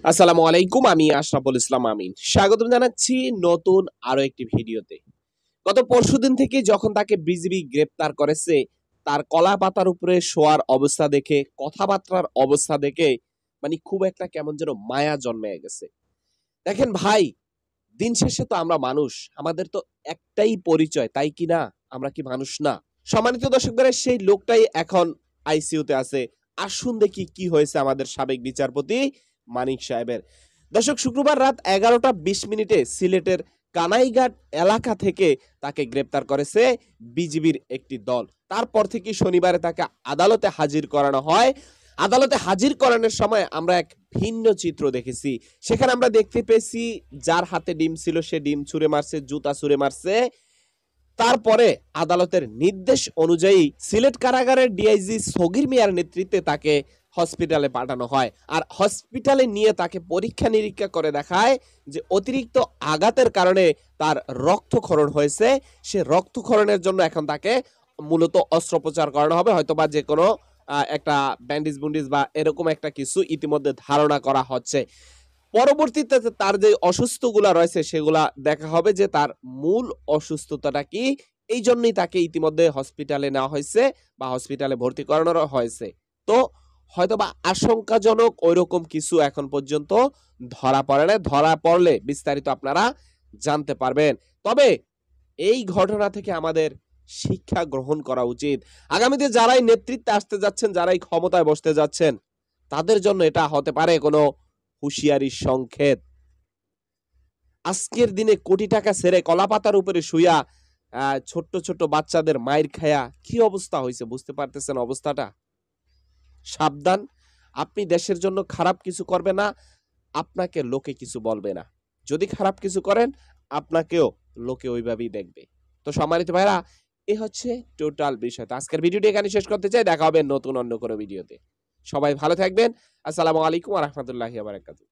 আসসালামু আলাইকুম। আমি আশরাফুল ইসলাম আমিন। স্বাগতম জানাচ্ছি নতুন আরো একটি ভিডিওতে। গত পরশুদিন থেকে যখন তাকে বিজিবি গ্রেপ্তার করেছে, তার কলাপাতার উপরে শোয়ার অবস্থা দেখে, কথাবার্তার অবস্থা দেখে মানে খুব একটা কেমন যেন মায়া জন্মে গেছে। দেখেন ভাই, দিন শেষে তো আমরা মানুষ। আমাদের তো একটাই পরিচয়, তাই কি না? আমরা কি মানুষ না? সম্মানিত দর্শকদের, সেই লোকটাই এখন আইসিইউতে আছে। আসুন দেখি কি হয়েছে আমাদের সাবেক বিচারপতি মানিক সাহেবের। দর্শক, শুক্রবার রাত 11টা 20 মিনিটে সিলেটের কানাইঘাট এলাকা থেকে তাকে গ্রেপ্তার করেছে বিজিবির একটি দল। তারপর থেকে শনিবারে তাকে আদালতে হাজির করানো হয়। আদালতে হাজির করানোর সময় আমরা এক ভিন্ন চিত্র দেখেছি। সেখানে আমরা দেখতে পেয়েছি যার হাতে ডিম ছিল সে ডিম ছুঁড়ে মারছে, জুতা ছুঁড়ে মারছে। তারপরে আদালতের নির্দেশ অনুযায়ী সিলেট কারাগারের ডিআইজি সগির মিয়ার নেতৃত্বে তাকে হসপিটালে পাঠানো হয়। আর হসপিটালে নিয়ে তাকে পরীক্ষা নিরীক্ষা করে দেখায় যে অতিরিক্ত আঘাতের কারণে তার রক্তক্ষরণ হয়েছে। সে রক্তক্ষরণের জন্য এখন তাকে মূলত অস্ত্রোপচার করানো হবে, হয়তোবা যে কোনো একটা ব্যান্ডেজ বুন্ডিজ বা এরকম একটা কিছু ইতিমধ্যে ধারণা করা হচ্ছে। পরবর্তীতে তার যে অসুস্থগুলা রয়েছে সেগুলা দেখা হবে যে তার মূল অসুস্থতাটা কি। এই জন্যই তাকে ইতিমধ্যে হসপিটালে নেওয়া হয়েছে বা হসপিটালে ভর্তি করানো হয়েছে। তো হয়তোবা আশঙ্কাজনক ওইরকম কিছু এখন পর্যন্ত ধরা পড়ে না। ধরা পড়লে বিস্তারিত আপনারা জানতে পারবেন। তবে এই ঘটনা থেকে আমাদের শিক্ষা গ্রহণ করা উচিত। আগামীতে যারাই নেতৃত্বে আসতে যাচ্ছেন, যারাই ক্ষমতায় বসতে যাচ্ছেন, তাদের জন্য এটা হতে পারে কোনো হুঁশিয়ারির সংকেত। আজকের দিনে কোটি টাকা ছেড়ে কলাপাতার উপরে শুইয়া ছোট্ট ছোট্ট বাচ্চাদের মাইর খায়া কি অবস্থা হয়েছে বুঝতে পারতেছেন অবস্থাটা? সাবধান, আপনি দেশের জন্য খারাপ কিছু করবে না, আপনাকে লোকে কিছু বলবে না। যদি খারাপ কিছু করেন, আপনাকেও লোকে ওইভাবেই দেখবে। তো সম্মানিত ভাইরা, এ হচ্ছে টোটাল বিষয়। তো আজকের ভিডিওটি এখানে শেষ করতে চাই। দেখা হবে নতুন অন্য কোনো ভিডিওতে। সবাই ভালো থাকবেন। আসসালামু আলাইকুম ওয়া রাহমাতুল্লাহি ওয়া বারাকাতুহু।